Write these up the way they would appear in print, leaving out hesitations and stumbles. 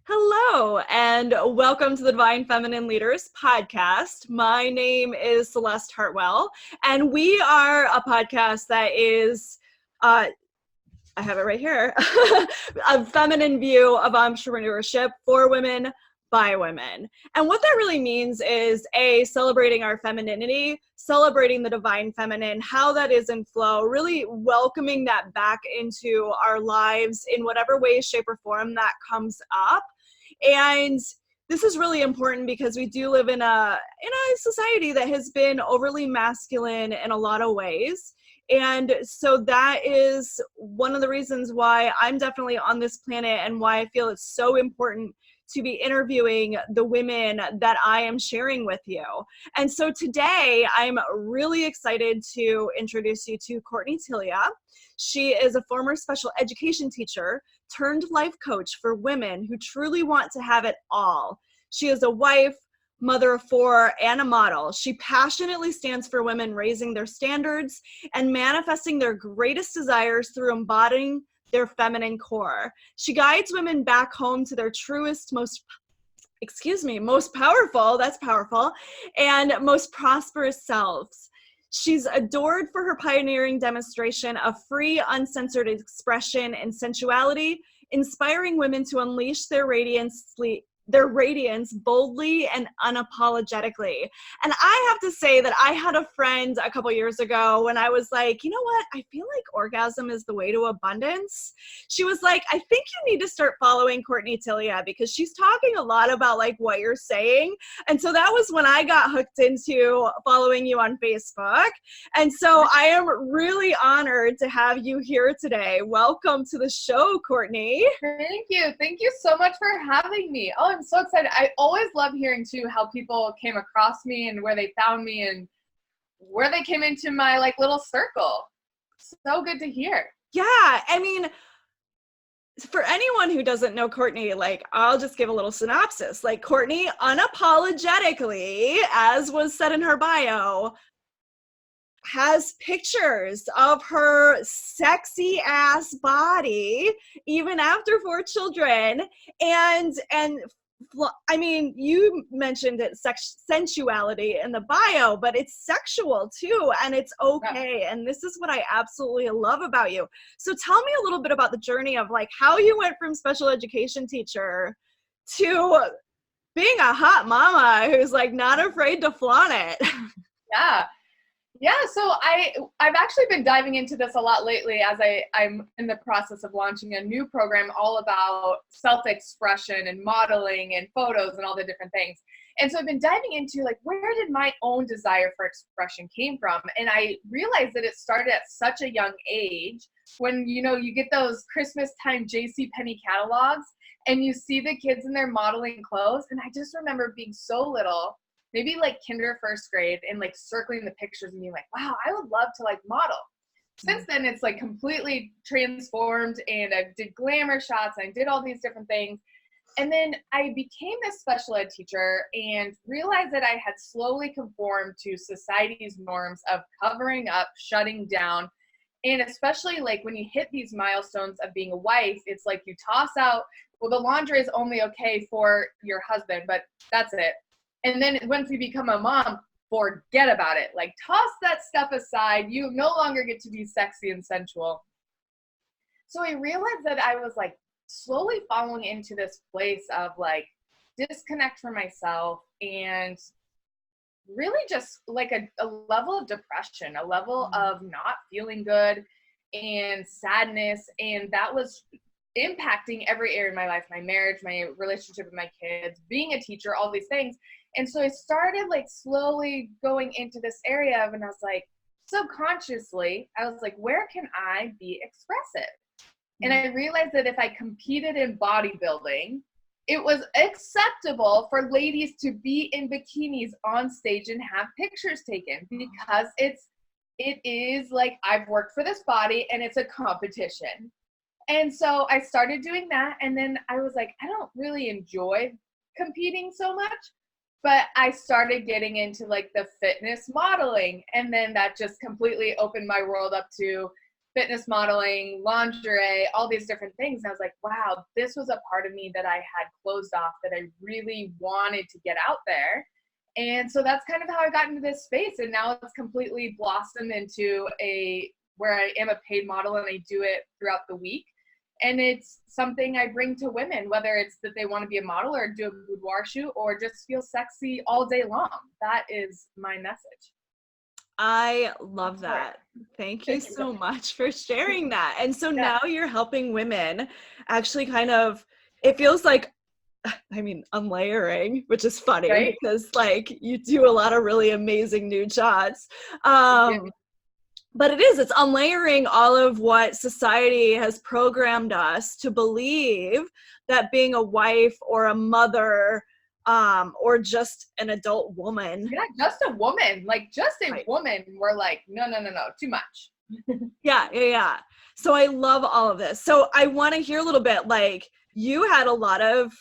Hello, and welcome to the Divine Feminine Leaders podcast. My name is Celeste Hartwell, and we are a podcast that is, I have it right here, a feminine view of entrepreneurship for women by women. And what that really means is celebrating our femininity, celebrating the divine feminine, how that is in flow, really welcoming that back into our lives in whatever way, shape, or form that comes up. And this is really important because we do live in a society that has been overly masculine in a lot of ways. And so that is one of the reasons why I'm definitely on this planet and why I feel it's so important to be interviewing the women that I am sharing with you. And so today I'm really excited to introduce you to Courtney Tillia. She is a former special education teacher turned life coach for women who truly want to have it all. She is a wife, mother of four, and a model. She passionately stands for women raising their standards and manifesting their greatest desires through embodying their feminine core. She guides women back home to their truest, most powerful, that's powerful, and most prosperous selves. She's adored for her pioneering demonstration of free, uncensored expression and sensuality, inspiring women to unleash their radiance boldly and unapologetically. And I have to say that I had a friend a couple years ago when I was like, you know what? I feel like orgasm is the way to abundance. She was like, I think you need to start following Courtney Tillia because she's talking a lot about like what you're saying. And so that was when I got hooked into following you on Facebook. And so I am really honored to have you here today. Welcome to the show, Courtney. Thank you. Thank you so much for having me. Oh, I'm so excited. I always love hearing too how people came across me and where they found me and where they came into my like little circle. So good to hear. Yeah, I mean, for anyone who doesn't know Courtney, like I'll just give a little synopsis. Like Courtney unapologetically, as was said in her bio, has pictures of her sexy ass body even after 4 children. And I mean, you mentioned it, sensuality in the bio, but it's sexual too, and it's okay. Yeah. And this is what I absolutely love about you. So tell me a little bit about the journey of like how you went from special education teacher to being a hot mama who's like not afraid to flaunt it. Yeah, so I've actually been diving into this a lot lately as I'm in the process of launching a new program all about self-expression and modeling and photos and all the different things. And so I've been diving into like, where did my own desire for expression came from? And I realized that it started at such a young age when, you know, you get those Christmas time JCPenney catalogs and you see the kids in their modeling clothes. And I just remember being so little, maybe like kinder, first grade, and like circling the pictures and being like, wow, I would love to like model. Since then, it's like completely transformed and I did glamour shots and I did all these different things. And then I became this special ed teacher and realized that I had slowly conformed to society's norms of covering up, shutting down. And especially like when you hit these milestones of being a wife, it's like you toss out, well, the laundry is only okay for your husband, but that's it. And then once you become a mom, forget about it. Like toss that stuff aside. You no longer get to be sexy and sensual. So I realized that I was like slowly falling into this place of like disconnect from myself and really just like a level of depression, a level of not feeling good and sadness. And that was impacting every area of my life, my marriage, my relationship with my kids, being a teacher, all these things. And so I started like slowly going into this area and I was like, subconsciously, I was like, where can I be expressive? And I realized that if I competed in bodybuilding, it was acceptable for ladies to be in bikinis on stage and have pictures taken because it is like, I've worked for this body and it's a competition. And so I started doing that. And then I was like, I don't really enjoy competing so much, but I started getting into like the fitness modeling. And then that just completely opened my world up to fitness modeling, lingerie, all these different things. And I was like, wow, this was a part of me that I had closed off, that I really wanted to get out there. And so that's kind of how I got into this space. And now it's completely blossomed into where I am a paid model and I do it throughout the week. And it's something I bring to women, whether it's that they want to be a model or do a boudoir shoot or just feel sexy all day long. That is my message. I love that. Thank you so much for sharing that. And so now you're helping women actually kind of, it feels like, I mean, unlayering, which is funny, right? Because like you do a lot of really amazing nude shots. But it's unlayering all of what society has programmed us to believe that being a wife or a mother or just an adult woman. Yeah, just a woman. Like just a woman. We're like, no, too much. Yeah. So I love all of this. So I want to hear a little bit, like you had a lot of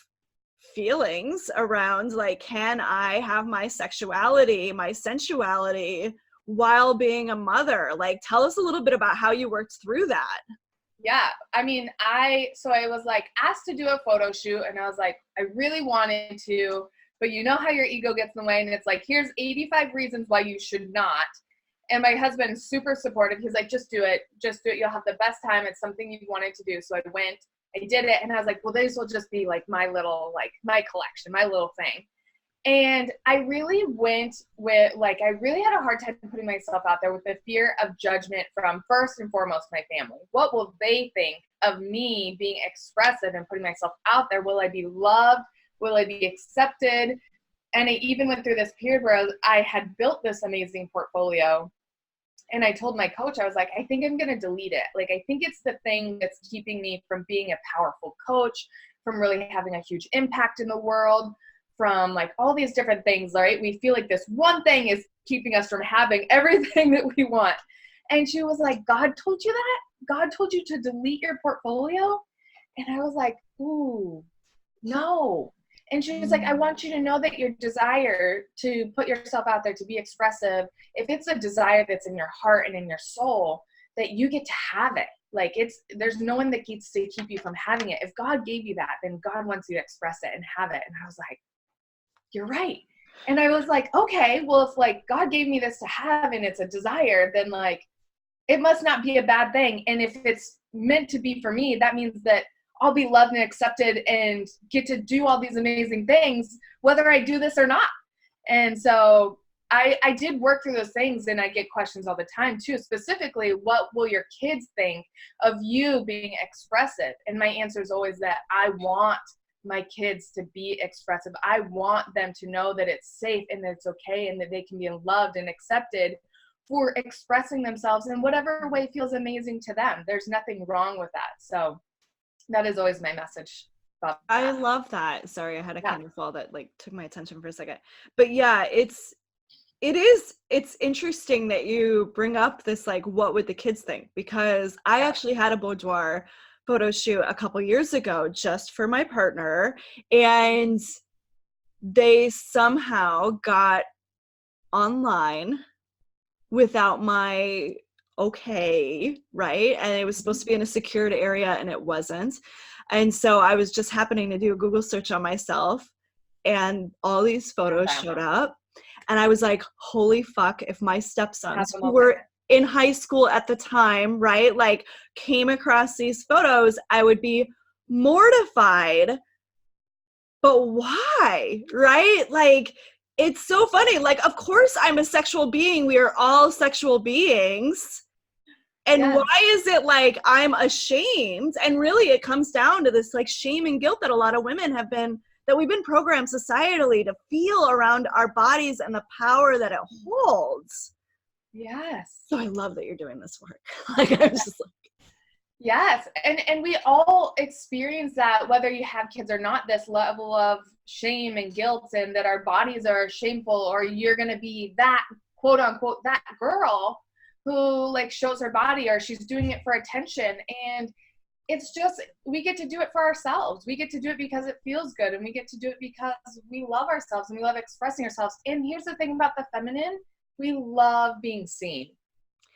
feelings around like, can I have my sexuality, my sensuality while being a mother? Like, tell us a little bit about how you worked through that. Yeah, I mean, I was like asked to do a photo shoot and I was like, I really wanted to, but you know how your ego gets in the way and it's like, here's 85 reasons why you should not. And my husband's super supportive. He's like, just do it. You'll have the best time. It's something you wanted to do. So I went, I did it. And I was like, well, this will just be like my little, like my collection, my little thing. And I really went with, like, I really had a hard time putting myself out there with the fear of judgment from, first and foremost, my family. What will they think of me being expressive and putting myself out there? Will I be loved? Will I be accepted? And I even went through this period where I had built this amazing portfolio. And I told my coach, I was like, I think I'm going to delete it. Like, I think it's the thing that's keeping me from being a powerful coach, from really having a huge impact in the world, from like all these different things, right? We feel like this one thing is keeping us from having everything that we want. And she was like, God told you that? God told you to delete your portfolio? And I was like, ooh, no. And she was like, I want you to know that your desire to put yourself out there, to be expressive, if it's a desire that's in your heart and in your soul, that you get to have it. Like there's no one that gets to keep you from having it. If God gave you that, then God wants you to express it and have it. And I was like, you're right. And I was like, okay, well, if like God gave me this to have and it's a desire, then like it must not be a bad thing. And if it's meant to be for me, that means that I'll be loved and accepted and get to do all these amazing things, whether I do this or not. And so I did work through those things, and I get questions all the time too, specifically, what will your kids think of you being expressive? And my answer is always that I want my kids to be expressive. I want them to know that it's safe and that it's okay and that they can be loved and accepted for expressing themselves in whatever way feels amazing to them. There's nothing wrong with that. So that is always my message. I love that. Sorry, I had a kind of fall that like took my attention for a second. But yeah, it's interesting that you bring up this, like, what would the kids think? Because I actually had a boudoir photo shoot a couple years ago just for my partner, and they somehow got online without my okay, right? And it was supposed to be in a secured area and it wasn't. And so I was just happening to do a Google search on myself and all these photos showed up. And I was like, holy fuck, if my stepsons, who were in high school at the time, right, like came across these photos, I would be mortified. But why, right? Like, it's so funny. Like, of course I'm a sexual being. We are all sexual beings. And why is it like I'm ashamed? And really it comes down to this like shame and guilt that a lot of women have been, that we've been programmed societally to feel around our bodies and the power that it holds. Yes. So I love that you're doing this work. Like, I was just like, yes. And we all experience that, whether you have kids or not, this level of shame and guilt, and that our bodies are shameful, or you're going to be that quote unquote, that girl who like shows her body, or she's doing it for attention. And it's just, we get to do it for ourselves. We get to do it because it feels good, and we get to do it because we love ourselves and we love expressing ourselves. And here's the thing about the feminine, we love being seen.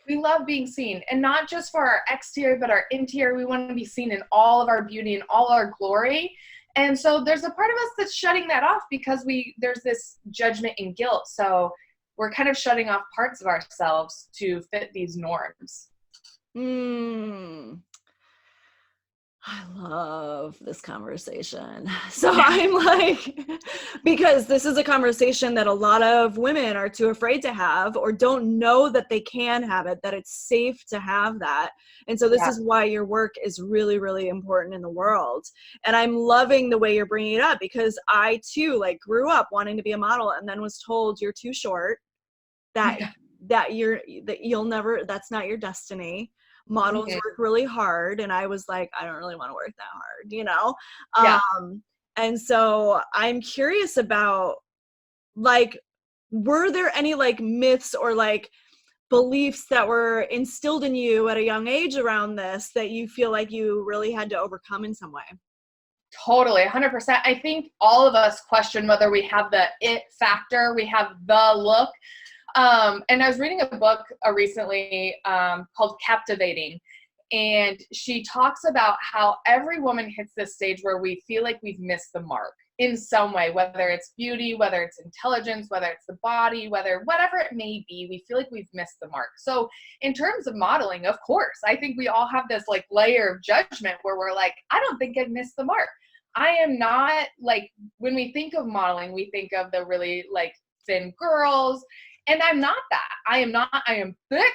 We love being seen, and not just for our exterior, but our interior. We want to be seen in all of our beauty and all our glory. And so there's a part of us that's shutting that off because there's this judgment and guilt. So we're kind of shutting off parts of ourselves to fit these norms. I love this conversation. So I'm like, because this is a conversation that a lot of women are too afraid to have or don't know that they can have it, that it's safe to have that. And so this is why your work is really, really important in the world. And I'm loving the way you're bringing it up, because I too like grew up wanting to be a model and then was told you're too short, that you'll never, that's not your destiny. Models work really hard, and I was like, I don't really want to work that hard, you know? And so I'm curious about, like, were there any like myths or like beliefs that were instilled in you at a young age around this that you feel like you really had to overcome in some way? Totally, 100%. I think all of us question whether we have the it factor, we have the look. And I was reading a book recently called Captivating, and she talks about how every woman hits this stage where we feel like we've missed the mark in some way, whether it's beauty, whether it's intelligence, whether it's the body, whatever it may be, we feel like we've missed the mark. So in terms of modeling, of course, I think we all have this like layer of judgment where we're like, I don't think I've missed the mark. I am not, like, when we think of modeling, we think of the really like thin girls. And I'm not that. I am thick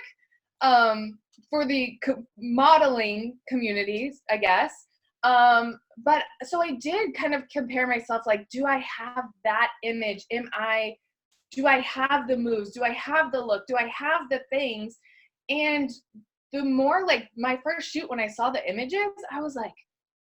for the modeling communities, I guess. But so I did kind of compare myself, like, do I have that image? Do I have the moves? Do I have the look? Do I have the things? And the more, like, my first shoot, when I saw the images, I was like,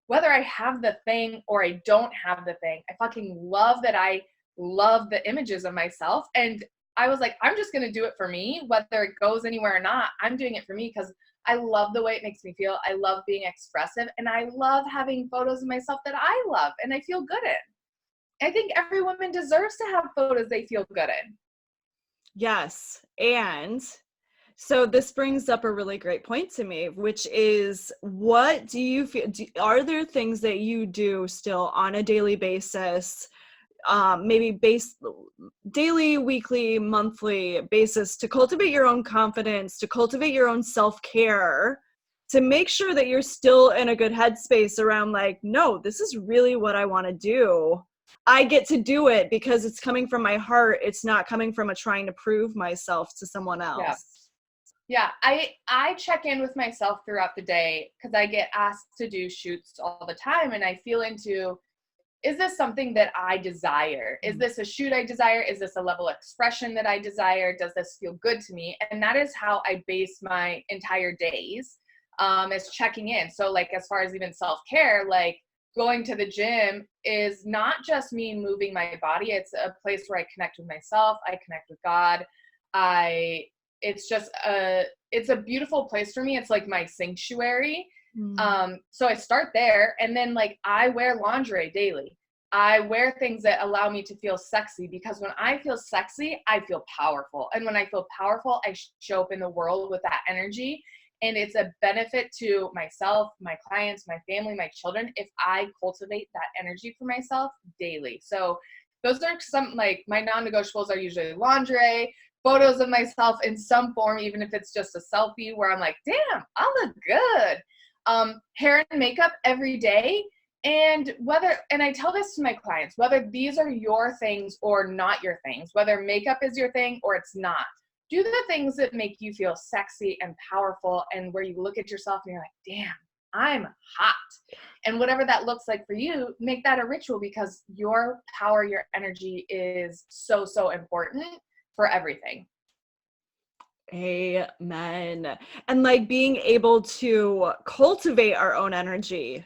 whether I have the thing or I don't have the thing, I fucking love that I love the images of myself. And I was like, I'm just going to do it for me, whether it goes anywhere or not. I'm doing it for me because I love the way it makes me feel. I love being expressive, and I love having photos of myself that I love and I feel good in. I think every woman deserves to have photos they feel good in. Yes. And so this brings up a really great point to me, which is, what do you feel, are there things that you do still on a daily basis, maybe daily, weekly, monthly basis, to cultivate your own confidence, to cultivate your own self-care, to make sure that you're still in a good headspace around, like, no, this is really what I want to do. I get to do it because it's coming from my heart. It's not coming from a trying to prove myself to someone else. Yeah. I check in with myself throughout the day because I get asked to do shoots all the time, and I feel into, is this something that I desire? Is this a shoot I desire? Is this a level of expression that I desire? Does this feel good to me? And that is how I base my entire days, is checking in. So, like, as far as even self-care, like, going to the gym is not just me moving my body. It's a place where I connect with myself. I connect with God. It's a beautiful place for me. It's like my sanctuary. So I start there, and then, like, I wear lingerie daily. I wear things that allow me to feel sexy, because when I feel sexy, I feel powerful. And when I feel powerful, I show up in the world with that energy. And it's a benefit to myself, my clients, my family, my children, if I cultivate that energy for myself daily. So those are some, like, my non-negotiables are usually lingerie, photos of myself in some form, even if it's just a selfie where I'm like, damn, I look good. Hair and makeup every day. And I tell this to my clients, whether these are your things or not your things, whether makeup is your thing or it's not, do the things that make you feel sexy and powerful, and where you look at yourself and you're like, damn, I'm hot. And whatever that looks like for you, make that a ritual, because your power, your energy is so, so important for everything. Amen. And, like, being able to cultivate our own energy.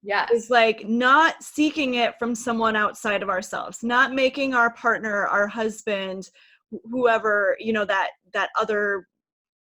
Yes. Is like not seeking it from someone outside of ourselves, not making our partner, our husband, whoever, you know, that other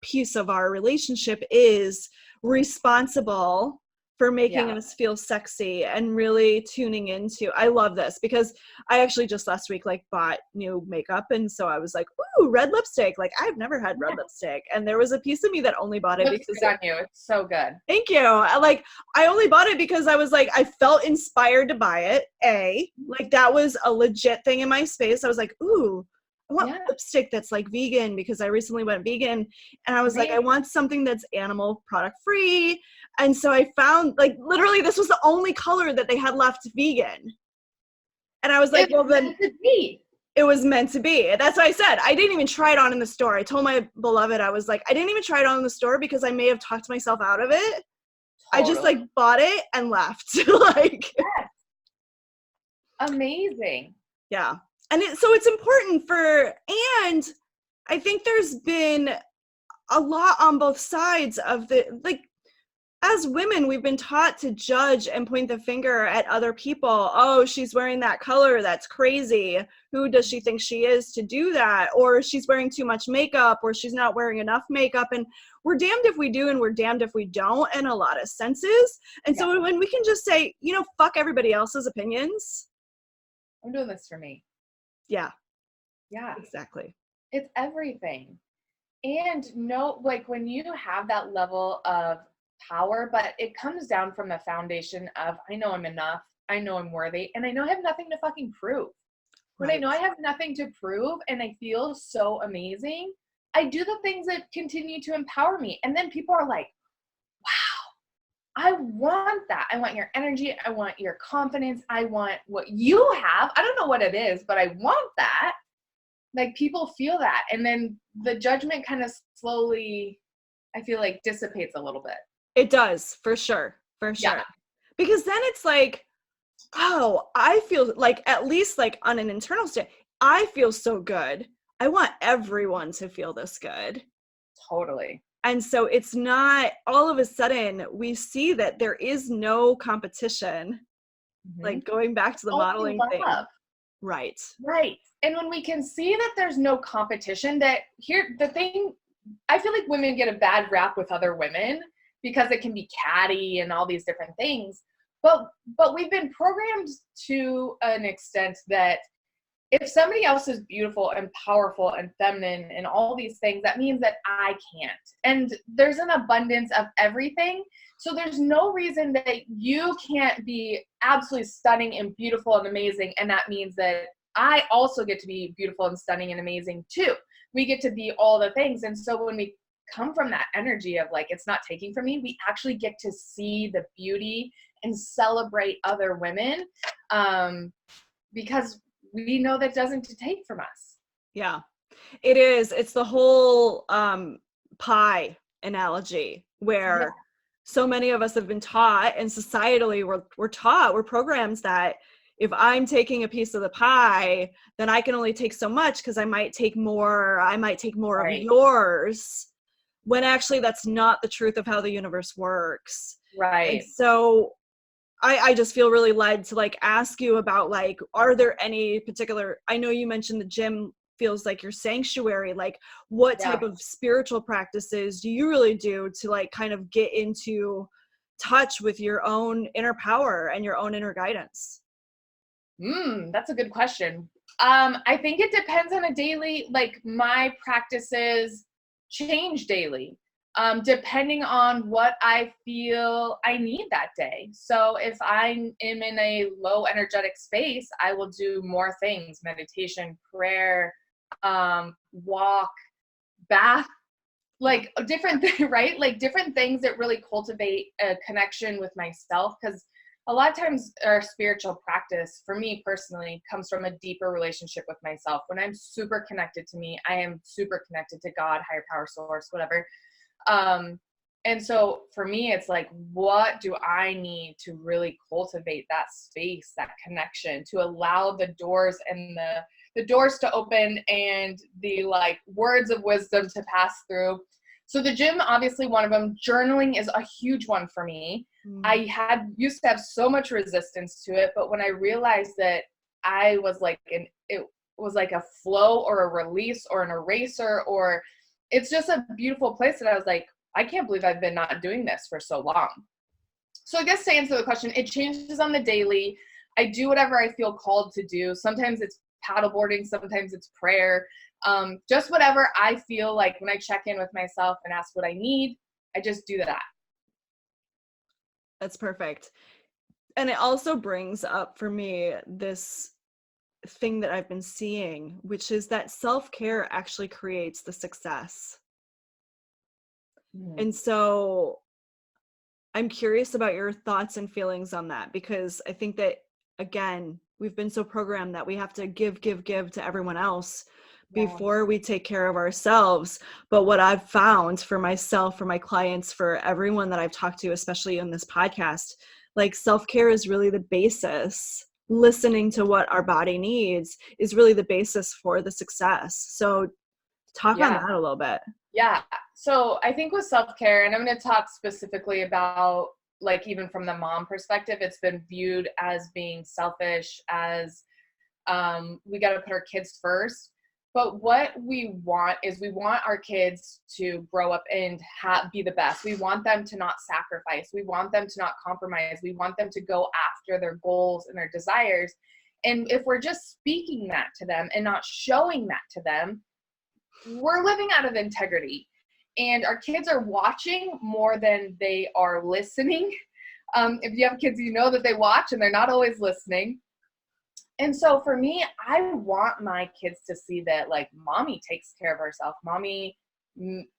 piece of our relationship is responsible for making us feel sexy and really tuning into. I love this because I actually just last week like bought new makeup, and so I was like, ooh, red lipstick. Like I've never had red lipstick, and there was a piece of me that only bought it Looks because good on you. It's so good. Thank you. I only bought it because I was like, I felt inspired to buy it. Like that was a legit thing in my space. I was like, ooh, I want lipstick that's like vegan because I recently went vegan, and I was like, I want something that's animal product free. And so I found like literally this was the only color that they had left vegan. And I was like, well then it was meant to be. That's what I said. I didn't even try it on in the store. I told my beloved, I was like, I didn't even try it on in the store because I may have talked myself out of it. Totally. I just like bought it and left. Like amazing. Yeah. And so it's important and I think there's been a lot on both sides of like, as women, we've been taught to judge and point the finger at other people. Oh, she's wearing that color. That's crazy. Who does she think she is to do that? Or she's wearing too much makeup, or she's not wearing enough makeup. And we're damned if we do, and we're damned if we don't in a lot of senses. And so when we can just say, fuck everybody else's opinions. I'm doing this for me. Yeah. Yeah. Exactly. It's everything. And like when you have that level of power, but it comes down from the foundation of I know I'm enough, I know I'm worthy, and I know I have nothing to fucking prove. When I know I have nothing to prove and I feel so amazing, I do the things that continue to empower me. And then people are like, wow, I want that. I want your energy. I want your confidence. I want what you have. I don't know what it is, but I want that. Like people feel that. And then the judgment kind of slowly, I feel like dissipates a little bit. It does, for sure. Yeah. Because then it's like, oh, I feel like, at least like on an internal state, I feel so good. I want everyone to feel this good. Totally. And so it's not all of a sudden we see that there is no competition, like going back to the modeling thing. Right. And when we can see that there's no competition, I feel like women get a bad rap with other women because it can be catty and all these different things. But we've been programmed to an extent that if somebody else is beautiful and powerful and feminine and all these things, that means that I can't. And there's an abundance of everything. So there's no reason that you can't be absolutely stunning and beautiful and amazing. And that means that I also get to be beautiful and stunning and amazing too. We get to be all the things. And so when we come from that energy of like, it's not taking from me, we actually get to see the beauty and celebrate other women because we know that doesn't take from us. Yeah, it is. It's the whole pie analogy where so many of us have been taught, and societally we're programmed that if I'm taking a piece of the pie, then I can only take so much because I might take more of yours, when actually that's not the truth of how the universe works. Right. And so I just feel really led to like ask you about like, are there any particular, I know you mentioned the gym feels like your sanctuary, like what type of spiritual practices do you really do to like kind of get into touch with your own inner power and your own inner guidance? That's a good question. I think it depends on a daily, like my practices change daily. Depending on what I feel I need that day. So if I am in a low energetic space, I will do more things: meditation, prayer, walk, bath, like different things, right? Like different things that really cultivate a connection with myself. Because a lot of times our spiritual practice, for me personally, comes from a deeper relationship with myself. When I'm super connected to me, I am super connected to God, higher power, source, whatever. And so for me, it's like, what do I need to really cultivate that space, that connection, to allow the doors and the doors to open and the like words of wisdom to pass through. So the gym, obviously one of them. Journaling is a huge one for me. I used to have so much resistance to it, but when I realized that I was like, it was like a flow or a release or an eraser, or it's just a beautiful place that I was like, I can't believe I've been not doing this for so long. So I guess to answer the question, it changes on the daily. I do whatever I feel called to do. Sometimes it's paddleboarding, sometimes it's prayer. Just whatever I feel like when I check in with myself and ask what I need, I just do that. That's perfect. And it also brings up for me this thing that I've been seeing, which is that self-care actually creates the success. And so I'm curious about your thoughts and feelings on that, because I think that, again, we've been so programmed that we have to give to everyone else before we take care of ourselves. But what I've found for myself, for my clients, for everyone that I've talked to, especially in this podcast, like self-care is really the basis. Listening to what our body needs is really the basis for the success. So talk on that a little bit. Yeah. So I think with self-care, and I'm going to talk specifically about like even from the mom perspective, it's been viewed as being selfish, as we got to put our kids first. But what we want is we want our kids to grow up and be the best. We want them to not sacrifice. We want them to not compromise. We want them to go after their goals and their desires. And if we're just speaking that to them and not showing that to them, we're living out of integrity. And our kids are watching more than they are listening. If you have kids, you know that they watch and they're not always listening. And so for me, I want my kids to see that like mommy takes care of herself. Mommy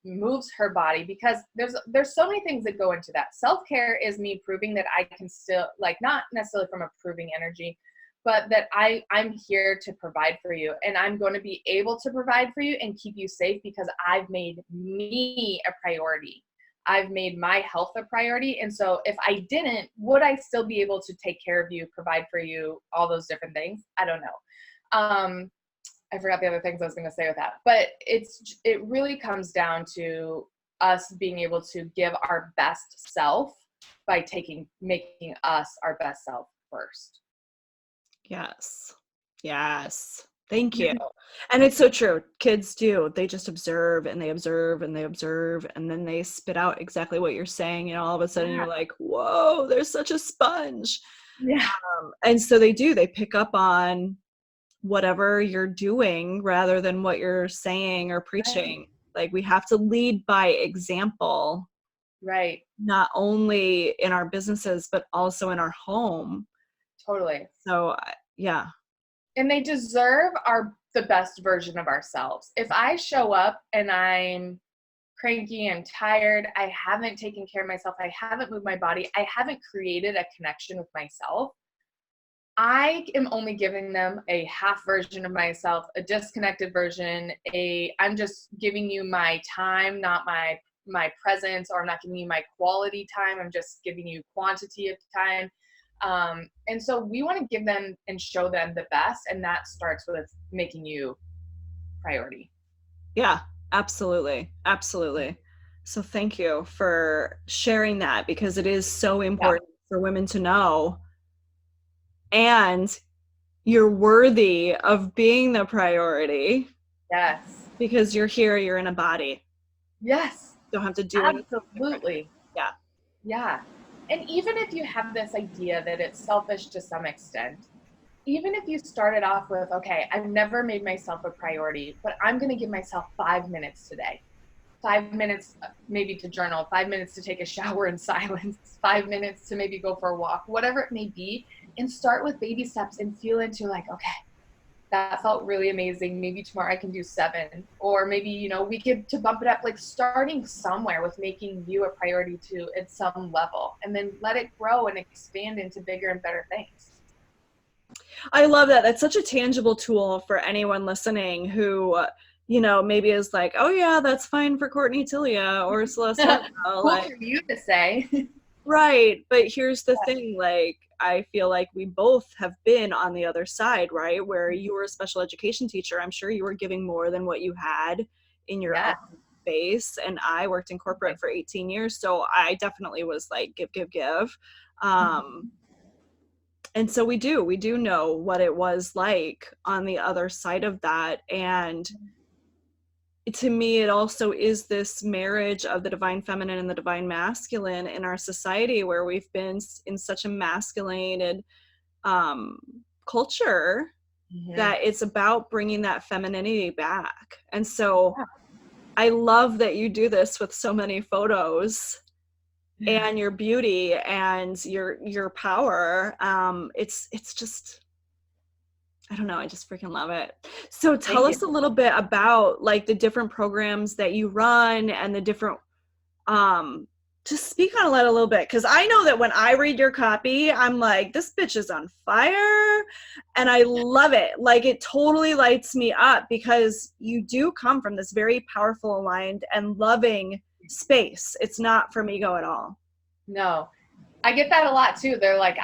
moves her body, because there's so many things that go into that. Self-care is me proving that I can still, like, not necessarily from a proving energy, but that I'm here to provide for you, and I'm going to be able to provide for you and keep you safe because I've made me a priority. I've made my health a priority. And so if I didn't, would I still be able to take care of you, provide for you, all those different things? I don't know. I forgot the other things I was going to say with that, but it really comes down to us being able to give our best self by making us our best self first. Yes. Thank you. And it's so true. Kids do. They just observe and they observe and they observe, and then they spit out exactly what you're saying. And all of a sudden you're like, whoa, they're such a sponge. Yeah. And so they do. They pick up on whatever you're doing rather than what you're saying or preaching. Like, we have to lead by example. Right. Not only in our businesses, but also in our home. Totally. So, yeah. And they deserve the best version of ourselves. If I show up and I'm cranky, I'm tired, I haven't taken care of myself, I haven't moved my body, I haven't created a connection with myself, I am only giving them a half version of myself, a disconnected version, I'm just giving you my time, not my presence, or I'm not giving you my quality time, I'm just giving you quantity of time. And so we want to give them and show them the best, and that starts with making you priority. Yeah, absolutely. So thank you for sharing that, because it is so important for women to know. And you're worthy of being the priority. Yes. Because you're here, you're in a body. Yes. Don't have to do anything. Absolutely. Yeah. Yeah. And even if you have this idea that it's selfish to some extent, even if you started off with, okay, I've never made myself a priority, but I'm going to give myself 5 minutes today. 5 minutes maybe to journal, 5 minutes to take a shower in silence, 5 minutes to maybe go for a walk, whatever it may be, and start with baby steps and feel into like, okay, that felt really amazing. Maybe tomorrow I can do 7, or maybe, we get to bump it up, like starting somewhere with making you a priority too at some level, and then let it grow and expand into bigger and better things. I love that. That's such a tangible tool for anyone listening who, maybe is like, oh yeah, that's fine for Courtney Tillia or Celeste. Cool for you to say. Right. But here's the thing, like, I feel like we both have been on the other side, right? Where you were a special education teacher. I'm sure you were giving more than what you had in your own space. And I worked in corporate for 18 years. So I definitely was like, give. And so we do know what it was like on the other side of that. And to me, it also is this marriage of the divine feminine and the divine masculine in our society, where we've been in such a masculinated culture that it's about bringing that femininity back. And so I love that you do this with so many photos and your beauty and your power. It's just, I don't know, I just freaking love it. So tell us a little bit about like the different programs that you run and the different just speak on it a little bit, because I know that when I read your copy, I'm like, this bitch is on fire, and I love it. Like, it totally lights me up, because you do come from this very powerful, aligned, and loving space. It's not from ego at all. No, I get that a lot too. They're like,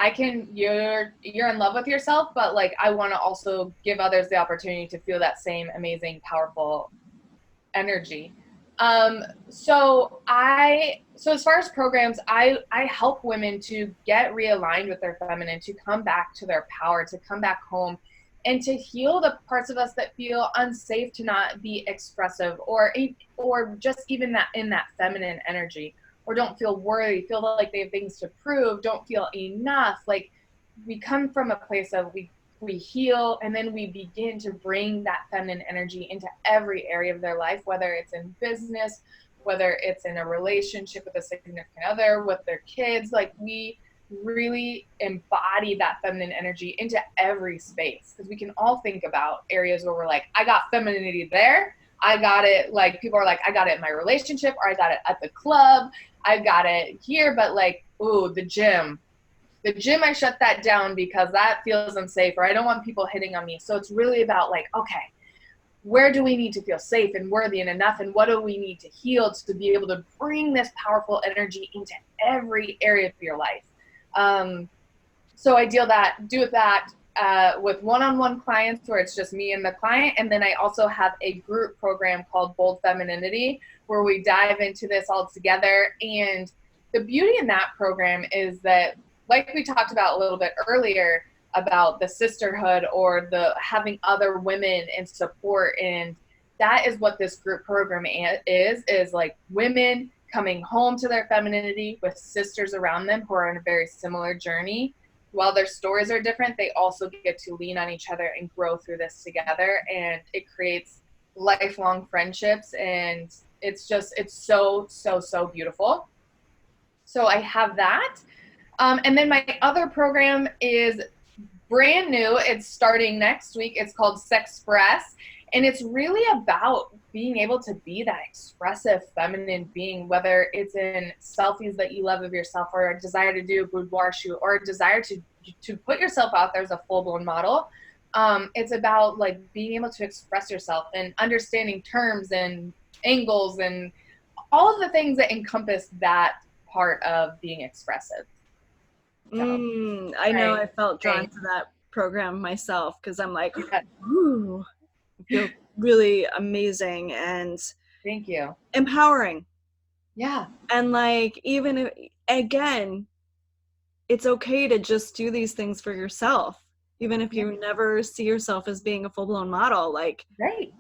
you're in love with yourself, but like, I want to also give others the opportunity to feel that same amazing, powerful energy. So as far as programs, I help women to get realigned with their feminine, to come back to their power, to come back home, and to heal the parts of us that feel unsafe to not be expressive, or just even that in that feminine energy, or don't feel worthy, feel like they have things to prove, don't feel enough. Like, we come from a place of we heal, and then we begin to bring that feminine energy into every area of their life, whether it's in business, whether it's in a relationship with a significant other, with their kids. Like, we really embody that feminine energy into every space, because we can all think about areas where we're like, I got femininity there. I got it. Like, people are like, I got it in my relationship, or I got it at the club. I got it here. But like, ooh, the gym, I shut that down because that feels unsafe, or I don't want people hitting on me. So it's really about like, okay, where do we need to feel safe and worthy and enough, and what do we need to heal to be able to bring this powerful energy into every area of your life? So I do with that with one-on-one clients, where it's just me and the client. And then I also have a group program called Bold Femininity, where we dive into this all together. And the beauty in that program is that, like we talked about a little bit earlier about the sisterhood, or the having other women in support, and that is what this group program is like, women coming home to their femininity with sisters around them who are on a very similar journey. While their stories are different, they also get to lean on each other and grow through this together, and it creates lifelong friendships, and it's so beautiful. So I have that. And then my other program is brand new. It's starting next week. It's called Sexpress. And it's really about being able to be that expressive feminine being, whether it's in selfies that you love of yourself, or a desire to do a boudoir shoot, or a desire to put yourself out there as a full-blown model. It's about like being able to express yourself and understanding terms and angles and all of the things that encompass that part of being expressive. I know, I felt drawn to that program myself, because I'm like, ooh, I feel really amazing and thank you, empowering. Yeah. And like, even if, again, it's okay to just do these things for yourself, even if you never see yourself as being a full-blown model. Like, right,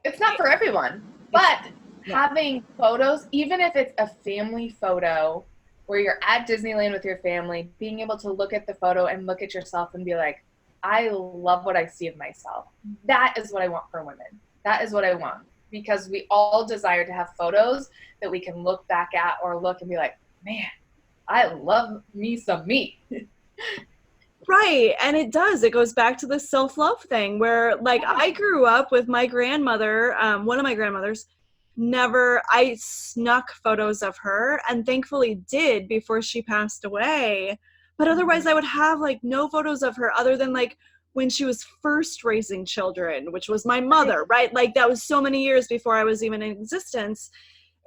it's not for everyone, but having photos, even if it's a family photo where you're at Disneyland with your family, being able to look at the photo and look at yourself and be like, I love what I see of myself. That is what I want for women. That is what I want, because we all desire to have photos that we can look back at, or look and be like, man, I love me some me. Right. And it goes back to the self-love thing, where like, I grew up with my grandmother, one of my grandmothers, I snuck photos of her, and thankfully did before she passed away. But otherwise I would have like no photos of her, other than like when she was first raising children, which was my mother, right? Like, that was so many years before I was even in existence.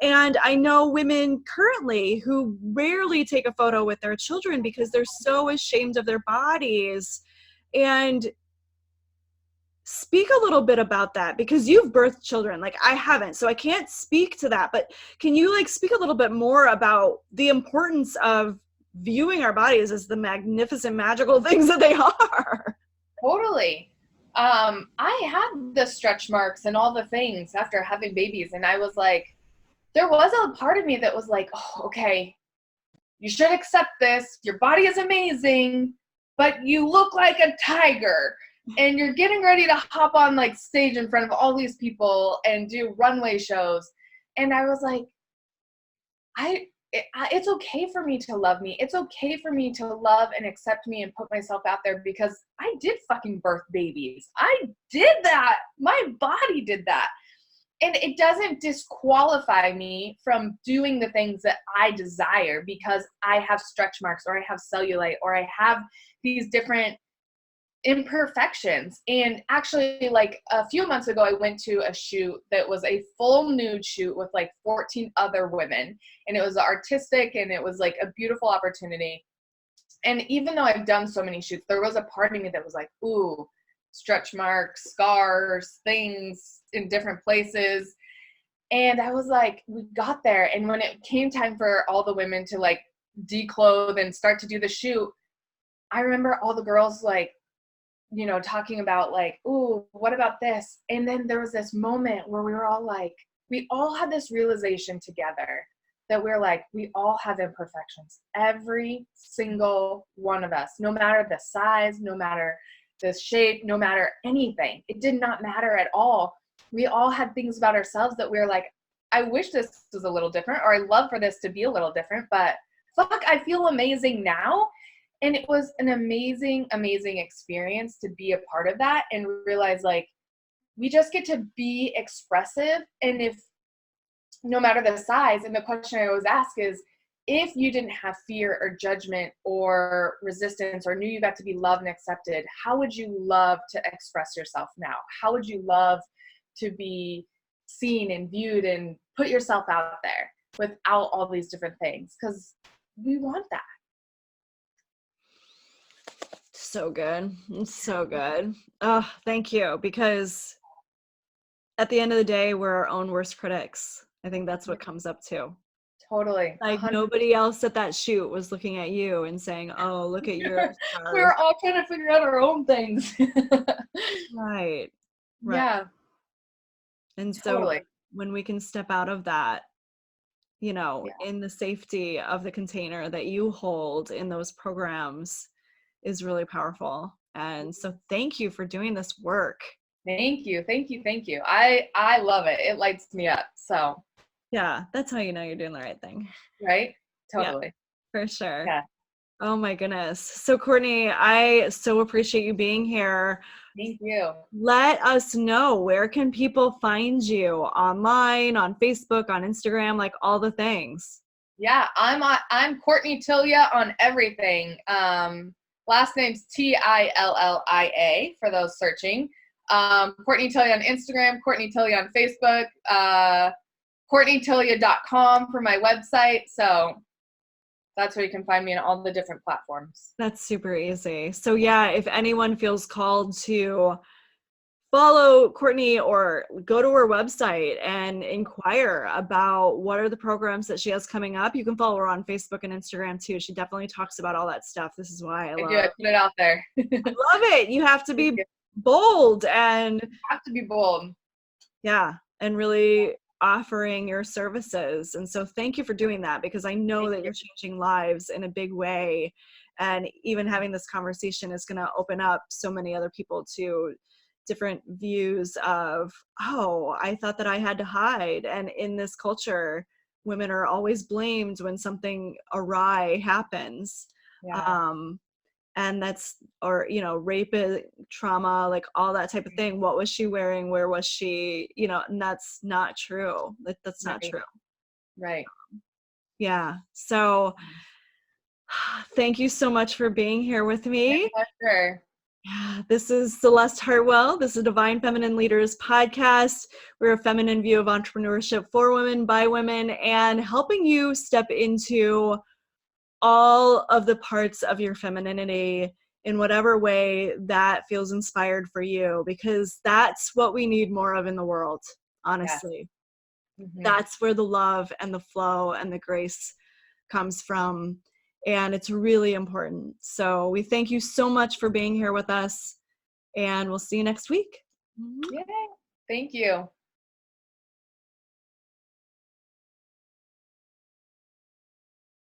And I know women currently who rarely take a photo with their children because they're so ashamed of their bodies. And speak a little bit about that, because you've birthed children, like I haven't, so I can't speak to that. But can you like speak a little bit more about the importance of viewing our bodies as the magnificent, magical things that they are? Totally. I had the stretch marks and all the things after having babies, and I was like, there was a part of me that was like, oh, okay, you should accept this. Your body is amazing, but you look like a tiger. And you're getting ready to hop on like stage in front of all these people and do runway shows. And I was like, it's okay for me to love me. It's okay for me to love and accept me and put myself out there, because I did fucking birth babies. I did that. My body did that. And it doesn't disqualify me from doing the things that I desire because I have stretch marks or I have cellulite or I have these different imperfections. And actually, like a few months ago, I went to a shoot that was a full nude shoot with like 14 other women. And it was artistic and it was like a beautiful opportunity. And even though I've done so many shoots, there was a part of me that was like, ooh, stretch marks, scars, things in different places. And I was like, we got there. And when it came time for all the women to like declothe and start to do the shoot, I remember all the girls like, you know, talking about like, ooh, what about this? And then there was this moment where we were all like, we all had this realization together that we're like, we all have imperfections. Every single one of us, no matter the size, no matter the shape, no matter anything. It did not matter at all. We all had things about ourselves that we were like, I wish this was a little different, or I love for this to be a little different, but fuck, I feel amazing now. And it was an amazing, amazing experience to be a part of that and realize like, we just get to be expressive. And if, no matter the size, and the question I always ask is, if you didn't have fear or judgment or resistance or knew you got to be loved and accepted, how would you love to express yourself now? How would you love to be seen and viewed and put yourself out there without all these different things? Because we want that. So good. So good. Oh, thank you. Because at the end of the day, we're our own worst critics. I think that's what comes up to. Totally. Like 100%. nobody else at that shoot was looking at you and saying, oh, look at your scars. We were all trying to figure out our own things. Right. Right. Yeah. And Totally. so when we can step out of that, you know, Yeah. in the safety of the container that you hold in those programs is really powerful. And so thank you for doing this work. Thank you. Thank you. Thank you. I love it. It lights me up. So. Yeah, that's how you know you're doing the right thing. Right? Totally. Yeah, for sure. Yeah. Oh my goodness. So Courtney, I so appreciate you being here. Thank you. Let us know, where can people find you online, on Facebook, on Instagram, like all the things? Yeah, I'm Courtney Tillia on everything. Last name's Tillia for those searching. Courtney Tillia on Instagram, Courtney Tillia on Facebook, CourtneyTillia.com for my website. So that's where you can find me on all the different platforms. That's super easy. So yeah, if anyone feels called to follow Courtney or go to her website and inquire about what are the programs that she has coming up, you can follow her on Facebook and Instagram too. She definitely talks about all that stuff. This is why I do. I put it out there. I love it. You have to be bold and have to be bold. Yeah, and really offering your services. And so thank you for doing that, because I know that you're changing lives in a big way. And even having this conversation is going to open up so many other people to different views of, oh, I thought that I had to hide. And in this culture, women are always blamed when something awry happens. Yeah. And that's, or, you know, rape, trauma, like all that type of thing. What was she wearing? Where was she? You know, and that's not true. That's not true. Right. Yeah. So thank you so much for being here with me. My pleasure. Yeah, this is Celeste Hartwell. This is Divine Feminine Leaders podcast. We're a feminine view of entrepreneurship for women, by women, and helping you step into all of the parts of your femininity in whatever way that feels inspired for you, because that's what we need more of in the world, honestly. Yeah. Mm-hmm. That's where the love and the flow and the grace comes from. And it's really important. So we thank you so much for being here with us. and we'll see you next week. Yay. Thank you.